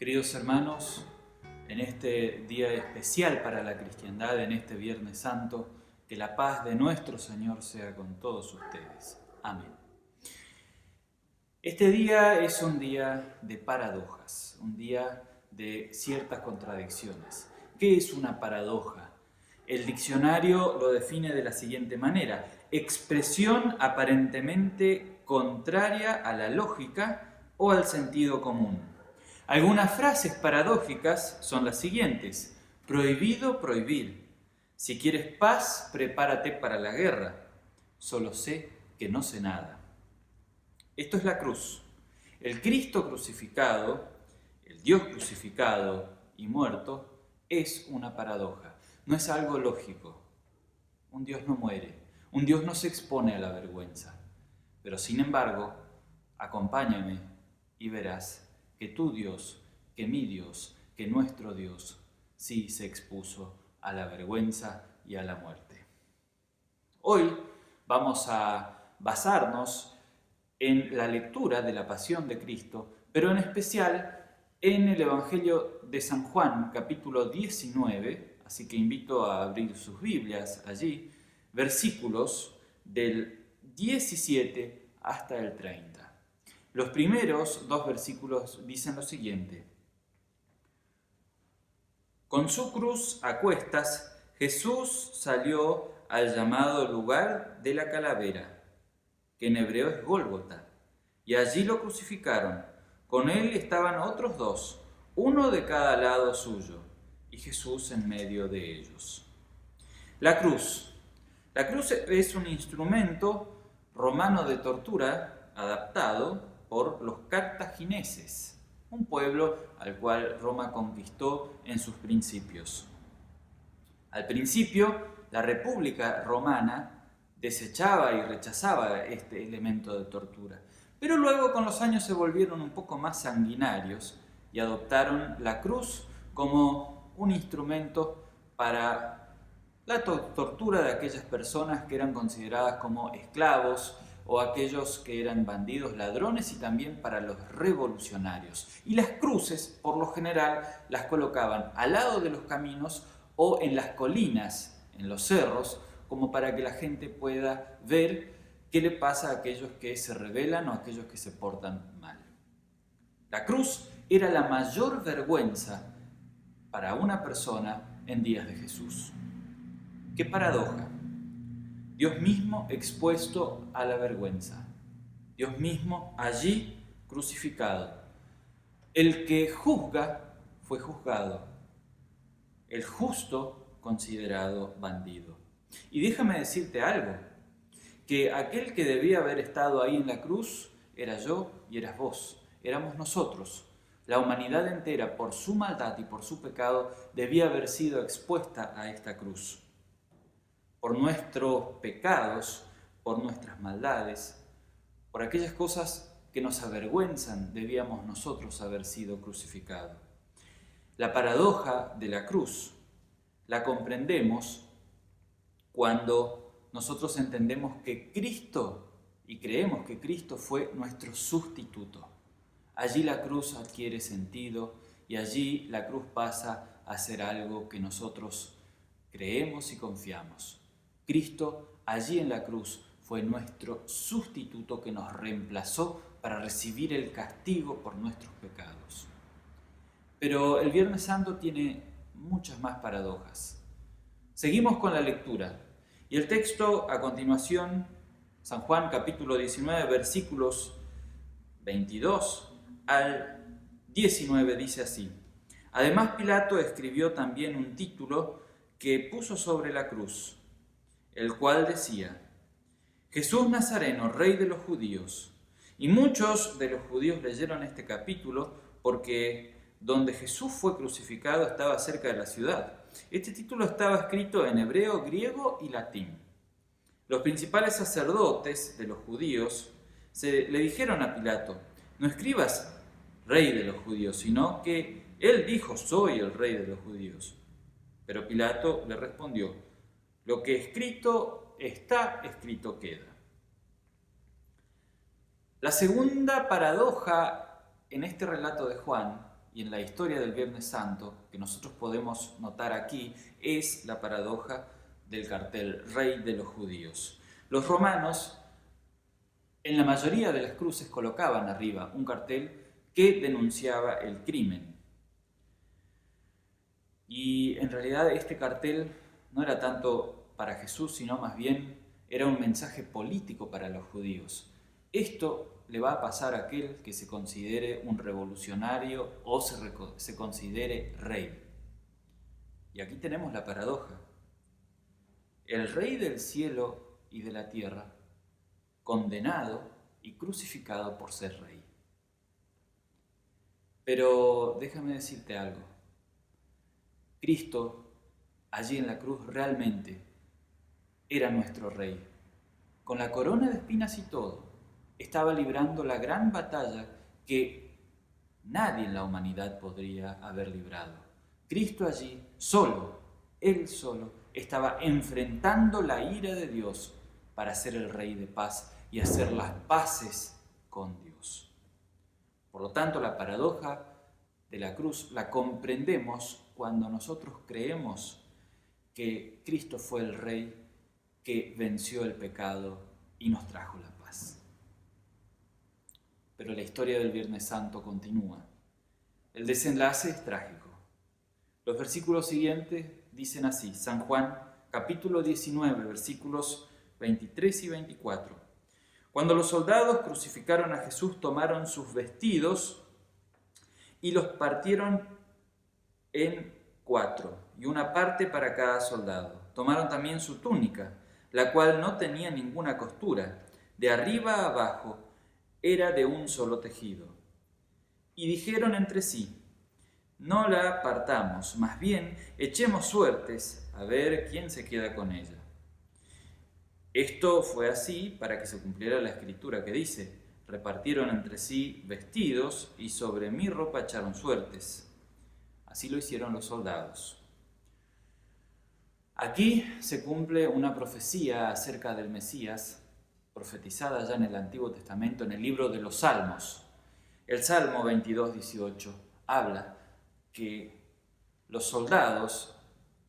Queridos hermanos, en este día especial para la cristiandad, en este Viernes Santo, que la paz de nuestro Señor sea con todos ustedes. Amén. Este día es un día de paradojas, un día de ciertas contradicciones. ¿Qué es una paradoja? El diccionario lo define de la siguiente manera: expresión aparentemente contraria a la lógica o al sentido común. Algunas frases paradójicas son las siguientes: prohibido prohibir. Si quieres paz, prepárate para la guerra. Solo sé que no sé nada. Esto es la cruz. El Cristo crucificado, el Dios crucificado y muerto, es una paradoja. No es algo lógico. Un Dios no muere. Un Dios no se expone a la vergüenza. Pero sin embargo, acompáñame y verás que tu Dios, que mi Dios, que nuestro Dios, sí se expuso a la vergüenza y a la muerte. Hoy vamos a basarnos en la lectura de la Pasión de Cristo, pero en especial en el Evangelio de San Juan, capítulo 19, así que invito a abrir sus Biblias allí, versículos del 17 hasta el 30. Los primeros dos versículos dicen lo siguiente: con su cruz a cuestas, Jesús salió al llamado lugar de la calavera, que en hebreo es Gólgota, y allí lo crucificaron. Con él estaban otros dos, uno de cada lado suyo, y Jesús en medio de ellos. La cruz. La cruz es un instrumento romano de tortura adaptado por los cartagineses, un pueblo al cual Roma conquistó en sus principios. Al principio, la República Romana desechaba y rechazaba este elemento de tortura, pero luego con los años se volvieron un poco más sanguinarios y adoptaron la cruz como un instrumento para la tortura de aquellas personas que eran consideradas como esclavos o aquellos que eran bandidos, ladrones, y también para los revolucionarios. Y las cruces, por lo general, las colocaban al lado de los caminos o en las colinas, en los cerros, como para que la gente pueda ver qué le pasa a aquellos que se rebelan o a aquellos que se portan mal. La cruz era la mayor vergüenza para una persona en días de Jesús. ¡Qué paradoja! Dios mismo expuesto a la vergüenza. Dios mismo allí crucificado. El que juzga fue juzgado. El justo considerado bandido. Y déjame decirte algo, que aquel que debía haber estado ahí en la cruz era yo y eras vos, éramos nosotros. La humanidad entera, por su maldad y por su pecado, debía haber sido expuesta a esta cruz. Por nuestros pecados, por nuestras maldades, por aquellas cosas que nos avergüenzan, debíamos nosotros haber sido crucificados. La paradoja de la cruz la comprendemos cuando nosotros entendemos que Cristo, y creemos que Cristo fue nuestro sustituto. Allí la cruz adquiere sentido y allí la cruz pasa a ser algo que nosotros creemos y confiamos. Cristo allí en la cruz fue nuestro sustituto que nos reemplazó para recibir el castigo por nuestros pecados. Pero el Viernes Santo tiene muchas más paradojas. Seguimos con la lectura y el texto a continuación, San Juan capítulo 19 versículos 22 al 19 dice así: además Pilato escribió también un título que puso sobre la cruz, el cual decía: Jesús Nazareno, Rey de los Judíos. Y muchos de los judíos leyeron este capítulo porque donde Jesús fue crucificado estaba cerca de la ciudad. Este título estaba escrito en hebreo, griego y latín. Los principales sacerdotes de los judíos le dijeron a Pilato: no escribas Rey de los Judíos, sino que él dijo: soy el Rey de los Judíos. Pero Pilato le respondió: lo que escrito está, escrito queda. La segunda paradoja en este relato de Juan y en la historia del Viernes Santo que nosotros podemos notar aquí es la paradoja del cartel Rey de los Judíos. Los romanos en la mayoría de las cruces colocaban arriba un cartel que denunciaba el crimen. Y en realidad este cartel no era tanto para Jesús, sino más bien era un mensaje político para los judíos. Esto le va a pasar a aquel que se considere un revolucionario o se considere rey. Y aquí tenemos la paradoja. El rey del cielo y de la tierra, condenado y crucificado por ser rey. Pero déjame decirte algo. Cristo, allí en la cruz, realmente era nuestro rey. Con la corona de espinas y todo, estaba librando la gran batalla que nadie en la humanidad podría haber librado. Cristo allí, solo, él solo, estaba enfrentando la ira de Dios para ser el rey de paz y hacer las paces con Dios. Por lo tanto, la paradoja de la cruz la comprendemos cuando nosotros creemos que Cristo fue el rey que venció el pecado y nos trajo la paz. Pero la historia del Viernes Santo continúa. El desenlace es trágico. Los versículos siguientes dicen así, San Juan, capítulo 19, versículos 23 y 24. Cuando los soldados crucificaron a Jesús, tomaron sus vestidos y los partieron en 4, y una parte para cada soldado. Tomaron también su túnica, la cual no tenía ninguna costura, de arriba a abajo era de un solo tejido. Y dijeron entre sí, no la partamos, más bien echemos suertes a ver quién se queda con ella. Esto fue así para que se cumpliera la escritura que dice, repartieron entre sí vestidos y sobre mi ropa echaron suertes. Así lo hicieron los soldados. Aquí se cumple una profecía acerca del Mesías, profetizada ya en el Antiguo Testamento, en el libro de los Salmos. El Salmo 22, 18 habla que los soldados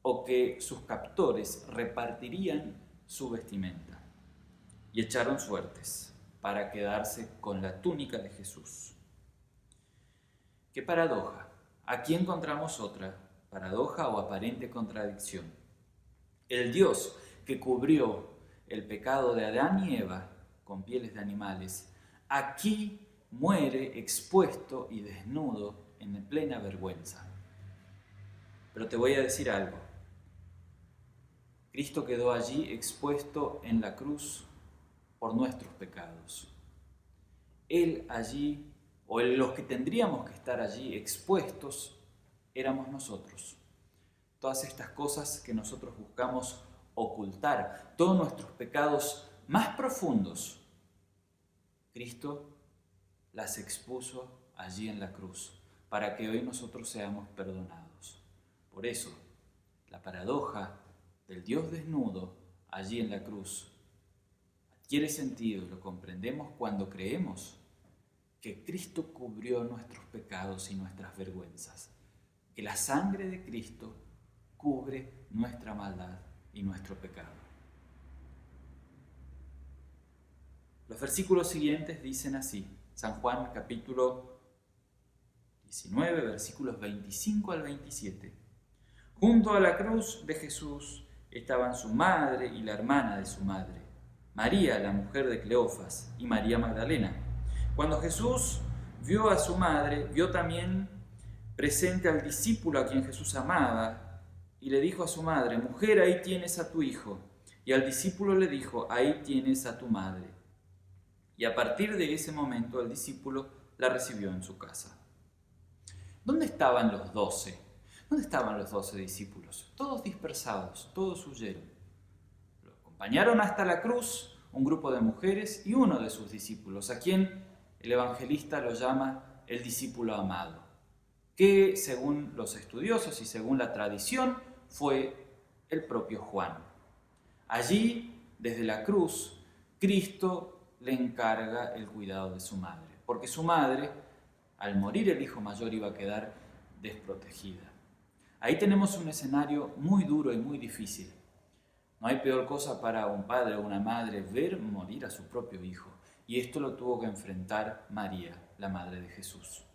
o que sus captores repartirían su vestimenta y echaron suertes para quedarse con la túnica de Jesús. ¡Qué paradoja! Aquí encontramos otra paradoja o aparente contradicción. El Dios que cubrió el pecado de Adán y Eva con pieles de animales, aquí muere expuesto y desnudo en plena vergüenza. Pero te voy a decir algo. Cristo quedó allí expuesto en la cruz por nuestros pecados. Él allí, o los que tendríamos que estar allí expuestos, éramos nosotros. Todas estas cosas que nosotros buscamos ocultar, todos nuestros pecados más profundos, Cristo las expuso allí en la cruz, para que hoy nosotros seamos perdonados. Por eso, la paradoja del Dios desnudo allí en la cruz adquiere sentido, lo comprendemos cuando creemos que Cristo cubrió nuestros pecados y nuestras vergüenzas, que la sangre de Cristo cubre nuestra maldad y nuestro pecado. Los versículos siguientes dicen así, San Juan capítulo 19, versículos 25 al 27. Junto a la cruz de Jesús estaban su madre y la hermana de su madre, María, la mujer de Cleofas, y María Magdalena. Cuando Jesús vio a su madre, vio también presente al discípulo a quien Jesús amaba, y le dijo a su madre, mujer, ahí tienes a tu hijo. Y al discípulo le dijo, ahí tienes a tu madre. Y a partir de ese momento el discípulo la recibió en su casa. ¿Dónde estaban los 12? ¿Dónde estaban los 12 discípulos? Todos dispersados, todos huyeron. Lo acompañaron hasta la cruz un grupo de mujeres y uno de sus discípulos, a quien el evangelista lo llama el discípulo amado, que según los estudiosos y según la tradición fue el propio Juan. Allí, desde la cruz, Cristo le encarga el cuidado de su madre, porque su madre al morir el hijo mayor iba a quedar desprotegida. Ahí tenemos un escenario muy duro y muy difícil. No hay peor cosa para un padre o una madre ver morir a su propio hijo. Y esto lo tuvo que enfrentar María, la madre de Jesús.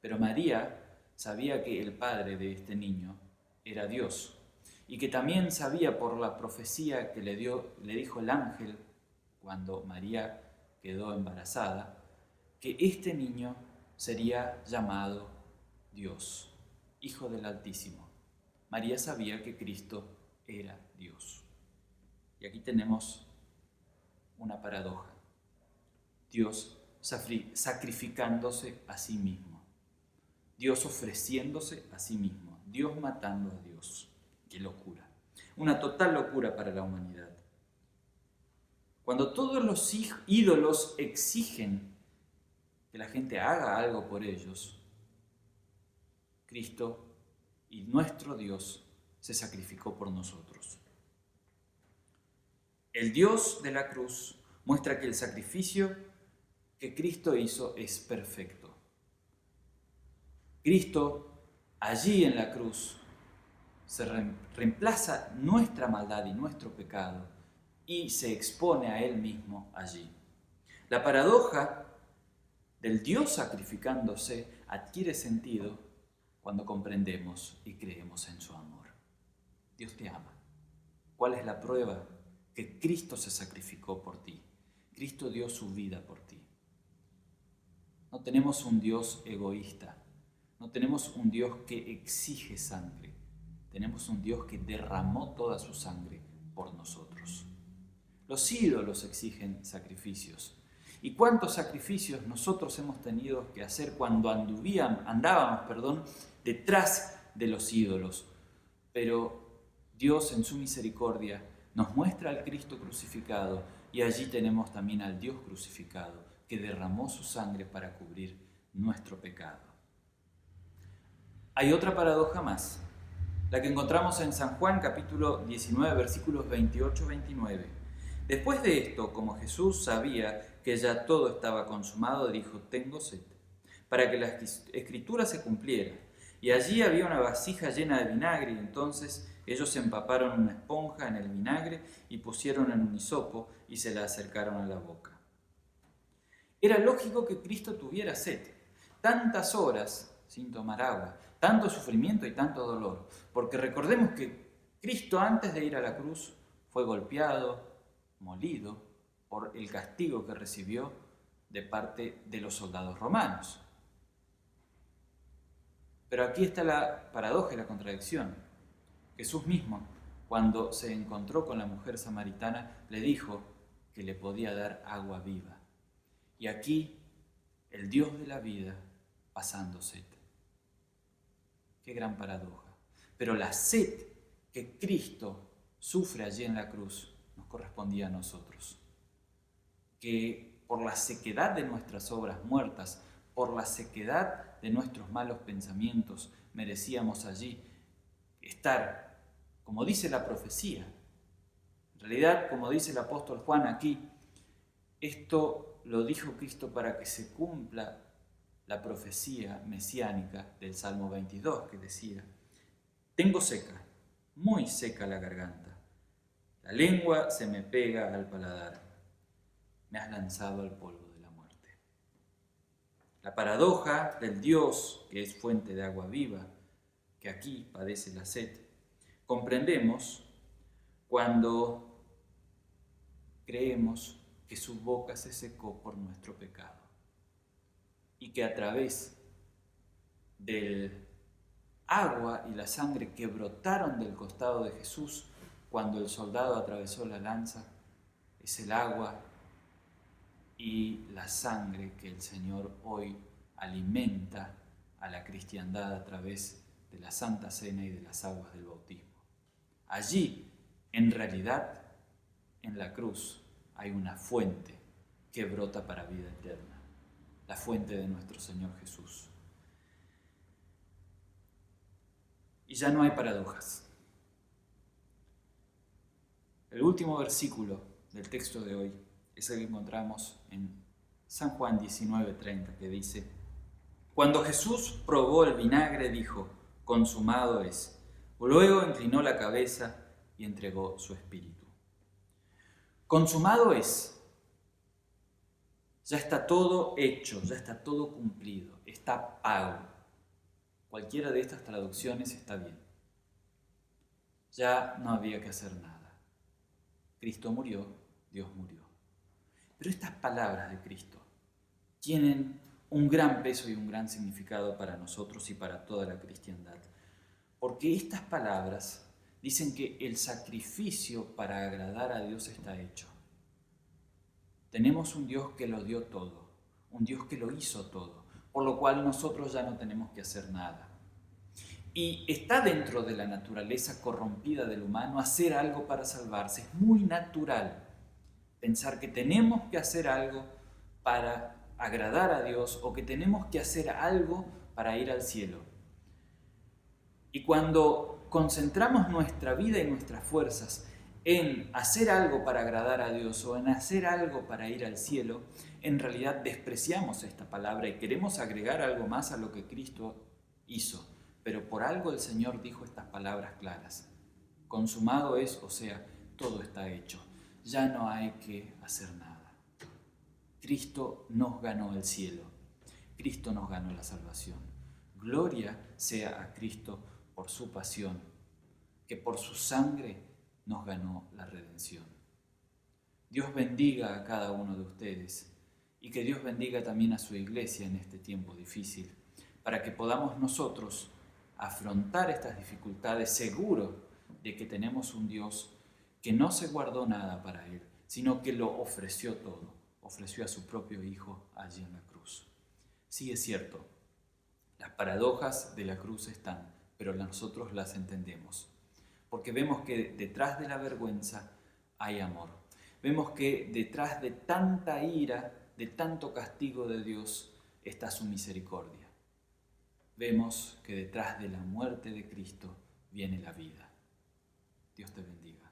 Pero María sabía que el padre de este niño era Dios y que también sabía por la profecía que le dijo el ángel cuando María quedó embarazada, que este niño sería llamado Dios, Hijo del Altísimo. María sabía que Cristo era Dios. Y aquí tenemos una paradoja. Dios sacrificándose a sí mismo. Dios ofreciéndose a sí mismo. Dios matando a Dios. ¡Qué locura! Una total locura para la humanidad. Cuando todos los ídolos exigen que la gente haga algo por ellos, Cristo y nuestro Dios se sacrificó por nosotros. El Dios de la cruz muestra que el sacrificio que Cristo hizo es perfecto. Cristo, allí en la cruz, se reemplaza nuestra maldad y nuestro pecado y se expone a Él mismo allí. La paradoja del Dios sacrificándose adquiere sentido cuando comprendemos y creemos en su amor. Dios te ama. ¿Cuál es la prueba? Que Cristo se sacrificó por ti. Cristo dio su vida por ti. No tenemos un Dios egoísta. No tenemos un Dios que exige sangre. Tenemos un Dios que derramó toda su sangre por nosotros. Los ídolos exigen sacrificios. ¿Y cuántos sacrificios nosotros hemos tenido que hacer cuando andábamos detrás de los ídolos? Pero Dios en su misericordia nos muestra al Cristo crucificado y allí tenemos también al Dios crucificado que derramó su sangre para cubrir nuestro pecado. Hay otra paradoja más, la que encontramos en San Juan capítulo 19 versículos 28-29. Después de esto, como Jesús sabía que ya todo estaba consumado, dijo: tengo sed, para que la escritura se cumpliera. Y allí había una vasija llena de vinagre, y entonces ellos empaparon una esponja en el vinagre y pusieron en un hisopo y se la acercaron a la boca. Era lógico que Cristo tuviera sed. Tantas horas sin tomar agua, tanto sufrimiento y tanto dolor. Porque recordemos que Cristo, antes de ir a la cruz, fue golpeado, molido por el castigo que recibió de parte de los soldados romanos. Pero aquí está la paradoja y la contradicción. Jesús mismo, cuando se encontró con la mujer samaritana, le dijo que le podía dar agua viva. Y aquí, el Dios de la vida pasando sed. Qué gran paradoja. Pero la sed que Cristo sufre allí en la cruz nos correspondía a nosotros. Que por la sequedad de nuestras obras muertas, por la sequedad de nuestros malos pensamientos, merecíamos allí estar, como dice la profecía. En realidad, como dice el apóstol Juan aquí, esto lo dijo Cristo para que se cumpla la profecía mesiánica del Salmo 22, que decía: tengo seca, muy seca la garganta, la lengua se me pega al paladar, me has lanzado al polvo de la muerte. La paradoja del Dios que es fuente de agua viva, que aquí padece la sed, comprendemos cuando creemos que su boca se secó por nuestro pecado y que a través del agua y la sangre que brotaron del costado de Jesús cuando el soldado atravesó la lanza, es el agua y la sangre que el Señor hoy alimenta a la cristiandad a través de la Santa Cena y de las aguas del bautismo. Allí, en realidad, en la cruz, hay una fuente que brota para vida eterna, la fuente de nuestro Señor Jesús. Y ya no hay paradojas. El último versículo del texto de hoy es el que encontramos en San Juan 19:30, que dice: Cuando Jesús probó el vinagre, dijo: consumado es. Luego inclinó la cabeza y entregó su espíritu. Consumado es. Ya está todo hecho, ya está todo cumplido, está pago. Cualquiera de estas traducciones está bien. Ya no había que hacer nada. Cristo murió, Dios murió. Pero estas palabras de Cristo tienen un gran peso y un gran significado para nosotros y para toda la cristiandad. Porque estas palabras dicen que el sacrificio para agradar a Dios está hecho. Tenemos un Dios que lo dio todo, un Dios que lo hizo todo, por lo cual nosotros ya no tenemos que hacer nada. Y está dentro de la naturaleza corrompida del humano hacer algo para salvarse. Es muy natural pensar que tenemos que hacer algo para agradar a Dios o que tenemos que hacer algo para ir al cielo. Y cuando concentramos nuestra vida y nuestras fuerzas en hacer algo para agradar a Dios o en hacer algo para ir al cielo, en realidad despreciamos esta palabra y queremos agregar algo más a lo que Cristo hizo. Pero por algo el Señor dijo estas palabras claras. Consumado es, o sea, todo está hecho. Ya no hay que hacer nada. Cristo nos ganó el cielo. Cristo nos ganó la salvación. Gloria sea a Cristo por su pasión, que por su sangre nos ganó la redención. Dios bendiga a cada uno de ustedes y que Dios bendiga también a su iglesia en este tiempo difícil, para que podamos nosotros afrontar estas dificultades seguros de que tenemos un Dios que no se guardó nada para Él, sino que lo ofreció todo, ofreció a su propio Hijo allí en la cruz. Sí, es cierto, las paradojas de la cruz están, pero nosotros las entendemos, porque vemos que detrás de la vergüenza hay amor. Vemos que detrás de tanta ira, de tanto castigo de Dios, está su misericordia. Vemos que detrás de la muerte de Cristo viene la vida. Dios te bendiga.